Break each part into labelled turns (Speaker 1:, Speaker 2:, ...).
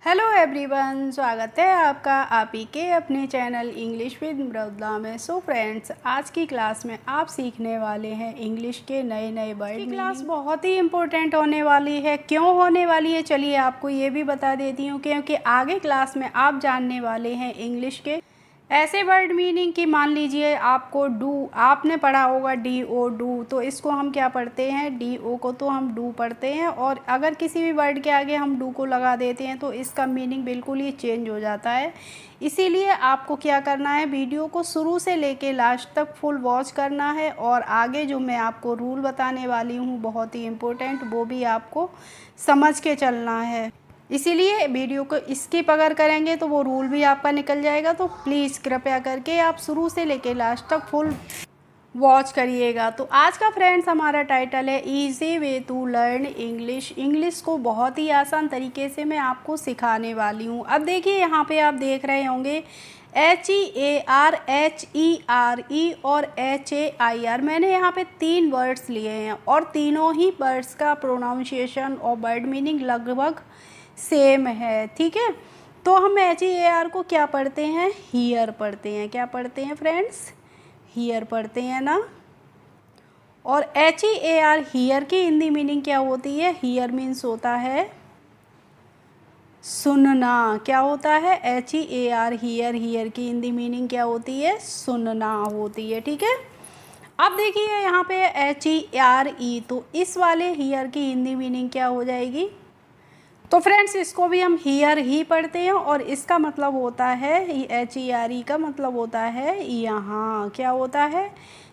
Speaker 1: Hello everyone, स्वागत है आपका आप ही के अपने चैनल इंग्लिश विद मृदुला में। सो फ्रेंड्स, आज की क्लास में आप सीखने वाले हैं इंग्लिश के नए नए वर्ड। की क्लास बहुत ही इम्पोर्टेंट होने वाली है। क्यों होने वाली है, चलिए आपको ये भी बता देती हूँ। क्योंकि आगे क्लास में आप जानने वाले हैं इंग्लिश के ऐसे वर्ड मीनिंग कि मान लीजिए आपको डू, आपने पढ़ा होगा डी ओ डू, तो इसको हम क्या पढ़ते हैं, डी ओ को तो हम डू पढ़ते हैं। और अगर किसी भी वर्ड के आगे हम डू को लगा देते हैं तो इसका मीनिंग बिल्कुल ही चेंज हो जाता है। इसीलिए आपको क्या करना है, वीडियो को शुरू से लेके लास्ट तक फुल वॉच करना है। और आगे जो मैं आपको रूल बताने वाली हूँ बहुत ही इम्पोर्टेंट, वो भी आपको समझ के चलना है। इसीलिए वीडियो को स्किप अगर करेंगे तो वो रूल भी आपका निकल जाएगा। तो प्लीज़ कृपया करके आप शुरू से लेके लास्ट तक फुल वॉच करिएगा। तो आज का फ्रेंड्स हमारा टाइटल है easy way to learn English. English को बहुत ही आसान तरीके से मैं आपको सिखाने वाली हूँ। अब देखिए, यहाँ पे आप देख रहे होंगे HEAR, HERE और HAIR। मैंने यहाँ पे 3 वर्ड्स लिए हैं और तीनों ही वर्ड्स का प्रोनाउंसिएशन और वर्ड मीनिंग लगभग सेम है। ठीक है, तो हम HEAR को क्या पढ़ते हैं, हियर पढ़ते हैं। क्या पढ़ते हैं फ्रेंड्स, हियर पढ़ते हैं ना। और HEAR हियर की हिंदी मीनिंग क्या होती है, हियर मीन्स होता है सुनना। क्या होता है, HEAR हियर, हियर की हिंदी मीनिंग क्या होती है, सुनना होती है। ठीक है, अब देखिए यहाँ पे HERE, तो इस वाले हियर की हिंदी मीनिंग क्या हो जाएगी। तो फ्रेंड्स, इसको भी हम हियर ही पढ़ते हैं और इसका मतलब होता है, HERE का मतलब होता है यहाँ। क्या होता है,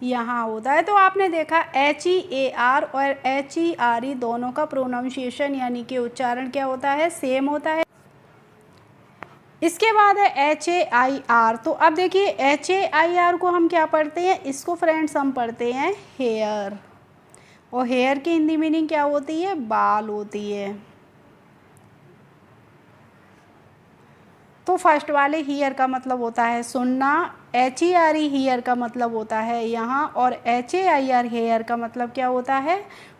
Speaker 1: यहाँ होता है। तो आपने देखा HEAR और HERE दोनों का प्रोनाउंसिएशन यानी कि उच्चारण क्या होता है, सेम होता है। इसके बाद है HAIR। तो अब देखिए HAIR को हम क्या पढ़ते हैं, इसको फ्रेंड्स हम पढ़ते हैं हेयर। और हेयर की हिंदी मीनिंग क्या होती है, बाल होती है। तो फर्स्ट वाले हियर का मतलब होता है सुनना, HERE हियर का मतलब होता है यहाँ, और HAIR हेयर का मतलब क्या होता है,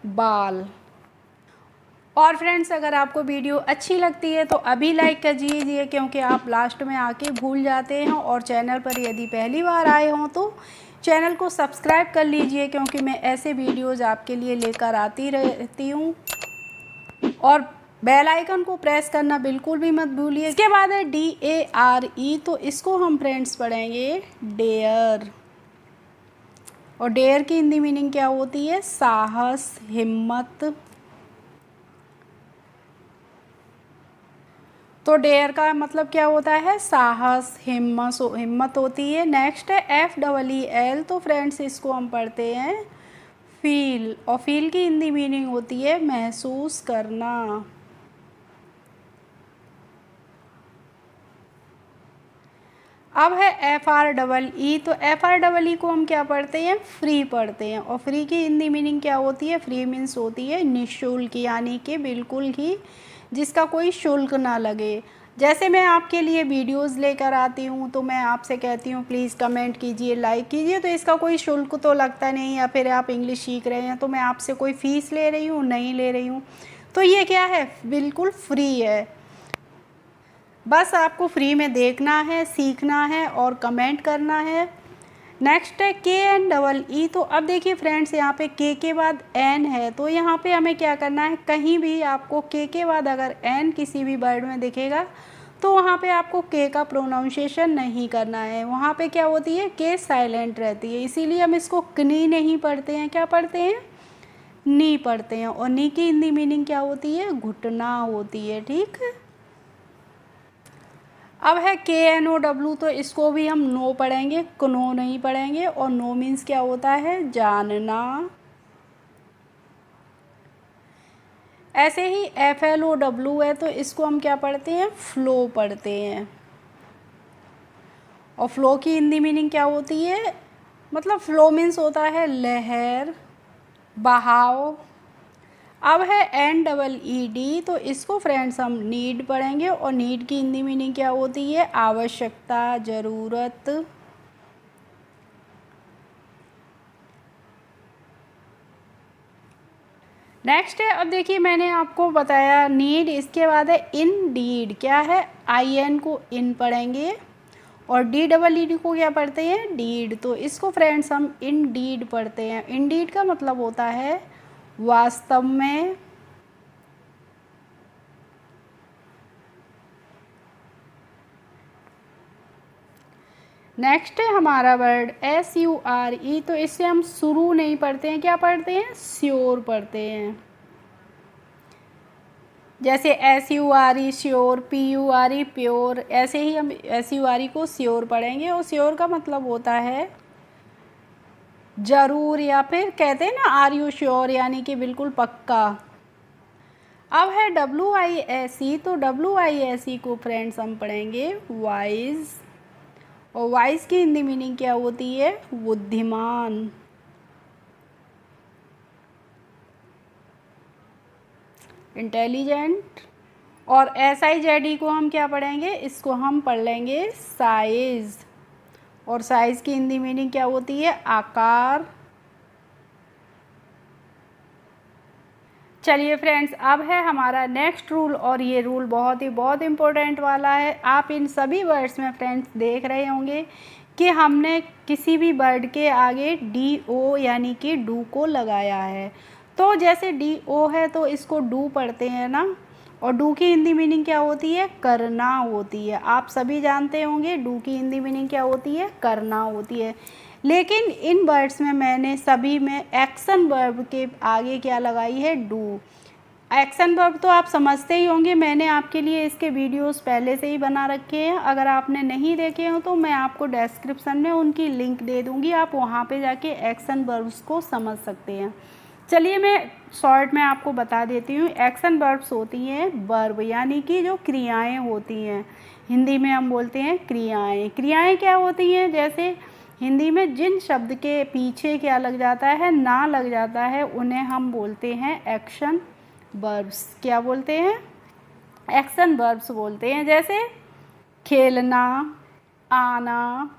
Speaker 1: बाल। और फ्रेंड्स, अगर आपको वीडियो अच्छी लगती है तो अभी लाइक कर दीजिए, क्योंकि आप लास्ट में आके भूल जाते हैं। और चैनल पर यदि पहली बार आए हों तो चैनल को सब्सक्राइब कर लीजिए, क्योंकि मैं ऐसे वीडियोज़ आपके लिए लेकर आती रहती हूँ। और बेल आइकन को प्रेस करना बिल्कुल भी मत भूलिए। इसके बाद है DARE। तो इसको हम फ्रेंड्स पढ़ेंगे डेयर। और डेयर की हिंदी मीनिंग क्या होती है, साहस, हिम्मत। तो डेयर का मतलब क्या होता है, साहस, हिम्मत होती है। नेक्स्ट है FEEL। तो फ्रेंड्स, इसको हम पढ़ते हैं फील। और फील की हिंदी मीनिंग होती है महसूस करना। अब है FREE। तो FREE को हम क्या पढ़ते हैं, फ्री पढ़ते हैं। और फ्री की हिंदी मीनिंग क्या होती है, फ्री मीन्स होती है निःशुल्क, यानी कि बिल्कुल ही जिसका कोई शुल्क ना लगे। जैसे मैं आपके लिए वीडियोस लेकर आती हूँ तो मैं आपसे कहती हूँ प्लीज़ कमेंट कीजिए, लाइक कीजिए, तो इसका कोई शुल्क तो लगता नहीं। या फिर आप इंग्लिश सीख रहे हैं तो मैं आपसे कोई फ़ीस ले रही हूँ, नहीं ले रही हूँ। तो ये क्या है, बिल्कुल फ्री है। बस आपको फ्री में देखना है, सीखना है और कमेंट करना है। नेक्स्ट है KNEE। तो अब देखिए फ्रेंड्स, यहाँ पे के बाद एन है, तो यहाँ पे हमें क्या करना है, कहीं भी आपको के बाद अगर एन किसी भी वर्ड में दिखेगा तो वहाँ पे आपको के का प्रोनाउंसिएशन नहीं करना है। वहाँ पे क्या होती है, के साइलेंट रहती है, इसीलिए हम इसको कनी नहीं पढ़ते हैं, क्या पढ़ते हैं, नी पढ़ते हैं। और नी की हिंदी मीनिंग क्या होती है, घुटना होती है। ठीक है, अब है KNOW। तो इसको भी हम नो पढ़ेंगे, नो नहीं पढ़ेंगे। और नो मीन्स क्या होता है, जानना। ऐसे ही FLOW है, तो इसको हम क्या पढ़ते हैं, फ्लो पढ़ते हैं। और फ्लो की हिंदी मीनिंग क्या होती है, मतलब फ्लो मीन्स होता है लहर, बहाव। अब है NEED। तो इसको फ्रेंड्स हम नीड पढ़ेंगे। और नीड की हिंदी मीनिंग क्या होती है, आवश्यकता, ज़रूरत। नेक्स्ट है, अब देखिए मैंने आपको बताया नीड, इसके बाद है इनडीड। क्या है? आई एन को इन पढ़ेंगे और डी डबल ई डी को क्या पढ़ते हैं? डीड। तो इसको फ्रेंड्स हम इनडीड पढ़ते हैं। इनडीड का मतलब होता है वास्तव में। नेक्स्ट है हमारा वर्ड SURE। तो इससे हम शुरू नहीं पढ़ते हैं, क्या पढ़ते हैं? श्योर पढ़ते हैं। जैसे SURE श्योर, PURE प्योर, ऐसे ही हम SURE को श्योर पढ़ेंगे। और श्योर का मतलब होता है ज़रूर, या फिर कहते हैं ना आर यू श्योर, यानी कि बिल्कुल पक्का। अब है WISE। तो WISE को फ्रेंड्स हम पढ़ेंगे वाइज। और वाइज की हिंदी मीनिंग क्या होती है? बुद्धिमान। इंटेलिजेंट। और SIZE को हम क्या पढ़ेंगे? इसको हम पढ़ लेंगे साइज। और साइज की हिंदी मीनिंग क्या होती है? आकार। चलिए फ्रेंड्स, अब है हमारा नेक्स्ट रूल, और ये रूल बहुत इम्पोर्टेंट वाला है। आप इन सभी वर्ड्स में फ्रेंड्स देख रहे होंगे कि हमने किसी भी वर्ड के आगे DO यानी कि डू को लगाया है। तो जैसे DO है तो इसको डू पढ़ते हैं ना, और डू की हिंदी मीनिंग क्या होती है? करना होती है। आप सभी जानते होंगे डू की हिंदी मीनिंग क्या होती है? करना होती है। लेकिन इन वर्ड्स में मैंने सभी में एक्शन वर्ब के आगे क्या लगाई है? डू। एक्शन वर्ब तो आप समझते ही होंगे, मैंने आपके लिए इसके वीडियोस पहले से ही बना रखे हैं। अगर आपने नहीं देखे हो तो मैं आपको डिस्क्रिप्शन में उनकी लिंक दे दूँगी, आप वहाँ पे जाके एक्शन वर्ब्स को समझ सकते हैं। चलिए मैं शॉर्ट में आपको बता देती हूँ। एक्शन वर्ब्स होती हैं वर्ब, यानी कि जो क्रियाएं होती हैं। हिंदी में हम बोलते हैं क्रियाएं। क्रियाएं क्या होती हैं? जैसे हिंदी में जिन शब्द के पीछे क्या लग जाता है? ना लग जाता है, उन्हें हम बोलते हैं एक्शन वर्ब्स। क्या बोलते हैं? एक्शन वर्ब्स बोलते हैं। जैसे खेलना, आना,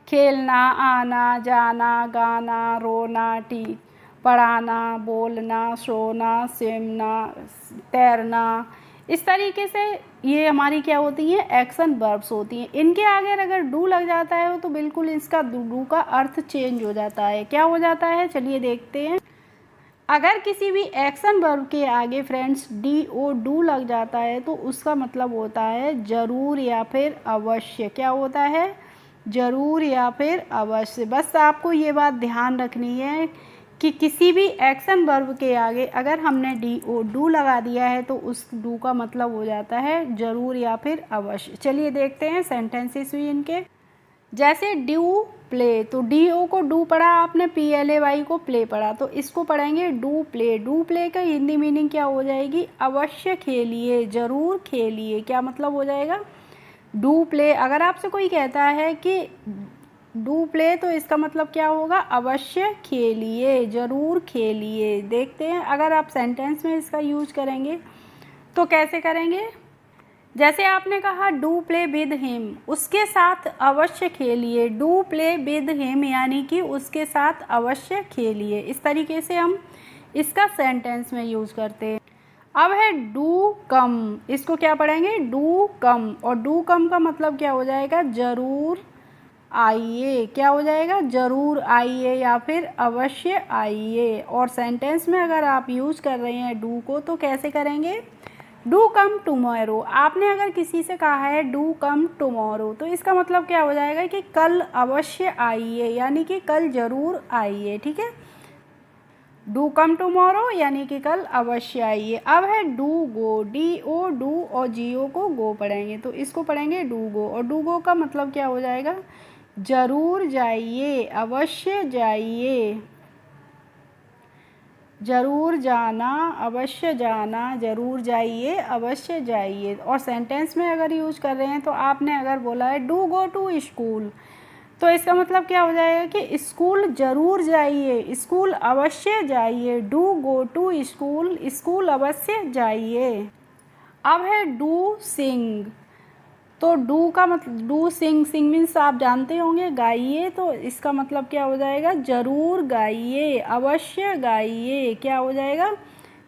Speaker 1: खेलना, आना, जाना, गाना, रोना, पढ़ाना, बोलना, सोना, सिमना, तैरना, इस तरीके से ये हमारी क्या होती हैं? एक्शन वर्ब्स होती हैं। इनके आगे अगर डू लग जाता है तो बिल्कुल इसका डू का अर्थ चेंज हो जाता है। क्या हो जाता है? चलिए देखते हैं। अगर किसी भी एक्शन वर्ब के आगे फ्रेंड्स DO डू लग जाता है तो उसका मतलब होता है ज़रूर या फिर अवश्य। क्या होता है? ज़रूर या फिर अवश्य। बस आपको ये बात ध्यान रखनी है कि किसी भी एक्शन वर्ब के आगे अगर हमने DO डू लगा दिया है तो उस डू का मतलब हो जाता है ज़रूर या फिर अवश्य। चलिए देखते हैं सेंटेंसेस भी इनके। जैसे डू प्ले, तो DO को डू पढ़ा आपने, PLAY को प्ले पढ़ा, तो इसको पढ़ेंगे डू प्ले। डू प्ले का हिंदी मीनिंग क्या हो जाएगी? अवश्य खेलिए, ज़रूर खेलिए। क्या मतलब हो जाएगा? Do play. अगर आपसे कोई कहता है कि डू प्ले तो इसका मतलब क्या होगा? अवश्य खेलिए, ज़रूर खेलिए। देखते हैं अगर आप सेंटेंस में इसका यूज करेंगे तो कैसे करेंगे। जैसे आपने कहा डू प्ले विद हिम, उसके साथ अवश्य खेलिए। डू प्ले विद हिम यानी कि उसके साथ अवश्य खेलिए। इस तरीके से हम इसका सेंटेंस में यूज करते हैं। अब है डू कम, इसको क्या पढ़ेंगे? Do come. और डू कम का मतलब क्या हो जाएगा? ज़रूर आइए। क्या हो जाएगा? ज़रूर आइए या फिर अवश्य आइए। और सेंटेंस में अगर आप यूज कर रहे हैं डू को तो कैसे करेंगे? Do come tomorrow. आपने अगर किसी से कहा है डू कम टुमारो तो इसका मतलब क्या हो जाएगा कि कल अवश्य आइए, यानी कि कल ज़रूर आइए। ठीक है, डू कम टुमारो यानी कि कल अवश्य आइए। अब है डू गो। DO डू और GO को गो पढ़ेंगे, तो इसको पढ़ेंगे डू गो। और डू गो का मतलब क्या हो जाएगा? ज़रूर जाइए, अवश्य जाइए, ज़रूर जाना, अवश्य जाना, ज़रूर जाइए, अवश्य जाइए। और सेंटेंस में अगर यूज कर रहे हैं तो आपने अगर बोला है डू गो टू स्कूल तो इसका मतलब क्या हो जाएगा कि स्कूल ज़रूर जाइए, स्कूल अवश्य जाइए। Do go to school, school अवश्य जाइए। अब है डू सिंग। तो डू का मतलब डू सिंग, सिंग मीन्स आप जानते होंगे गाइए, तो इसका मतलब क्या हो जाएगा, ज़रूर गाइए, अवश्य गाइए, क्या हो जाएगा,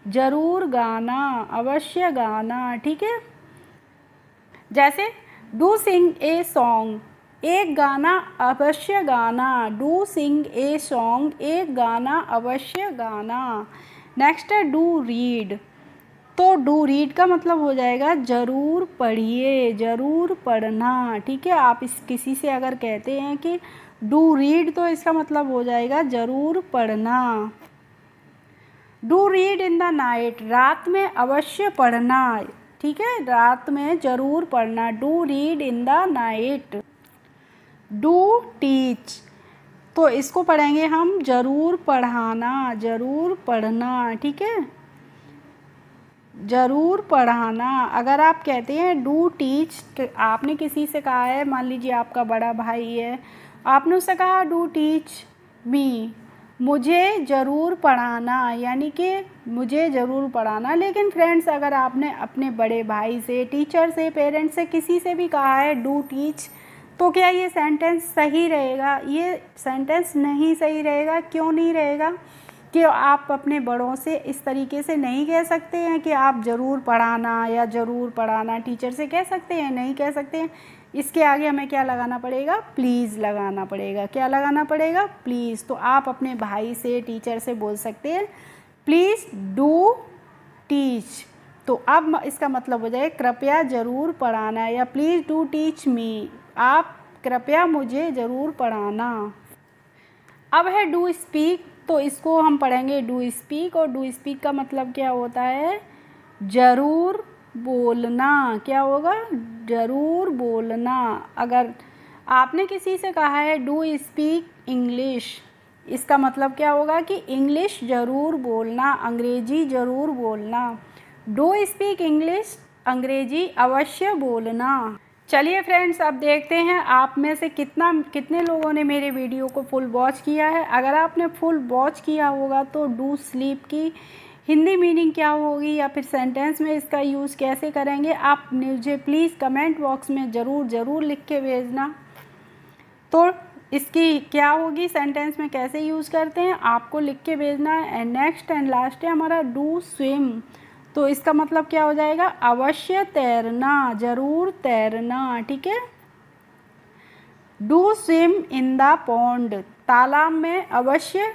Speaker 1: ज़रूर गाना, अवश्य गाना। ठीक है, जैसे डू सिंग ए सॉन्ग, एक गाना अवश्य गाना, डू सिंग ए सॉन्ग, एक गाना अवश्य गाना। नेक्स्ट है डू रीड, तो डू रीड का मतलब हो जाएगा ज़रूर पढ़िए, ज़रूर पढ़ना। ठीक है, आप इस किसी से अगर कहते हैं कि डू रीड, तो इसका मतलब हो जाएगा ज़रूर पढ़ना। Do read in the night, रात में अवश्य पढ़ना। ठीक है, रात में ज़रूर पढ़ना, do read in the night. Do teach, तो इसको पढ़ेंगे हम ज़रूर पढ़ाना, ज़रूर पढ़ना। ठीक है, ज़रूर पढ़ाना। अगर आप कहते हैं डू टीच, तो आपने किसी से कहा है, मान लीजिए आपका बड़ा भाई है, आपने उससे कहा डू टीच मी, मुझे ज़रूर पढ़ाना, यानी कि मुझे ज़रूर पढ़ाना। लेकिन फ्रेंड्स, अगर आपने अपने बड़े भाई से, टीचर से, पेरेंट्स से, किसी से भी कहा है डू टीच, तो क्या ये सेंटेंस सही रहेगा? ये सेंटेंस नहीं सही रहेगा। क्यों नहीं रहेगा? कि आप अपने बड़ों से इस तरीके से नहीं कह सकते हैं कि आप ज़रूर पढ़ाना या ज़रूर पढ़ाना, टीचर से कह सकते हैं? नहीं कह सकते हैं। इसके आगे हमें क्या लगाना पड़ेगा? प्लीज़ लगाना पड़ेगा। क्या लगाना पड़ेगा? प्लीज़। तो आप अपने भाई से, टीचर से बोल सकते हैं प्लीज़ डू टीच। तो अब इसका मतलब हो जाए कृपया ज़रूर पढ़ाना, या प्लीज़ डू टीच मी, आप कृपया मुझे ज़रूर पढ़ाना। अब है डू स्पीक, तो इसको हम पढ़ेंगे डू स्पीक, और डू स्पीक का मतलब क्या होता है? ज़रूर बोलना। क्या होगा? ज़रूर बोलना। अगर आपने किसी से कहा है डू स्पीक इंग्लिश, इसका मतलब क्या होगा कि इंग्लिश ज़रूर बोलना, अंग्रेजी ज़रूर बोलना। डू स्पीक इंग्लिश, अंग्रेजी अवश्य बोलना। चलिए फ्रेंड्स, अब देखते हैं आप में से कितने लोगों ने मेरे वीडियो को फुल वॉच किया है। अगर आपने फुल वॉच किया होगा तो डू स्लीप की हिंदी मीनिंग क्या होगी, या फिर सेंटेंस में इसका यूज़ कैसे करेंगे, आप मुझे प्लीज़ कमेंट बॉक्स में ज़रूर लिख के भेजना। तो इसकी क्या होगी, सेंटेंस में कैसे यूज़ करते हैं, आपको लिख के भेजना है। एंड नेक्स्ट एंड लास्ट है हमारा डू स्विम, तो इसका मतलब क्या हो जाएगा? अवश्य तैरना, ज़रूर तैरना। ठीक है, do swim in the pond, तालाब में अवश्य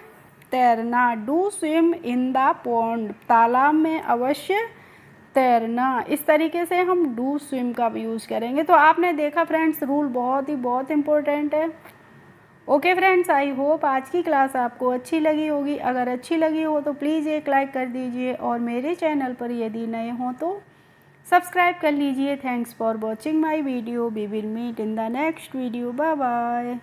Speaker 1: तैरना। Do swim in the pond, तालाब में अवश्य तैरना। इस तरीके से हम डू स्विम का यूज़ करेंगे। तो आपने देखा फ्रेंड्स, रूल बहुत इम्पोर्टेंट है। ओके फ्रेंड्स, आई होप आज की क्लास आपको अच्छी लगी होगी। अगर अच्छी लगी हो तो प्लीज़ एक लाइक कर दीजिए, और मेरे चैनल पर यदि नए हों तो सब्सक्राइब कर लीजिए। Thanks for watching my video. We will meet in the next video. Bye bye.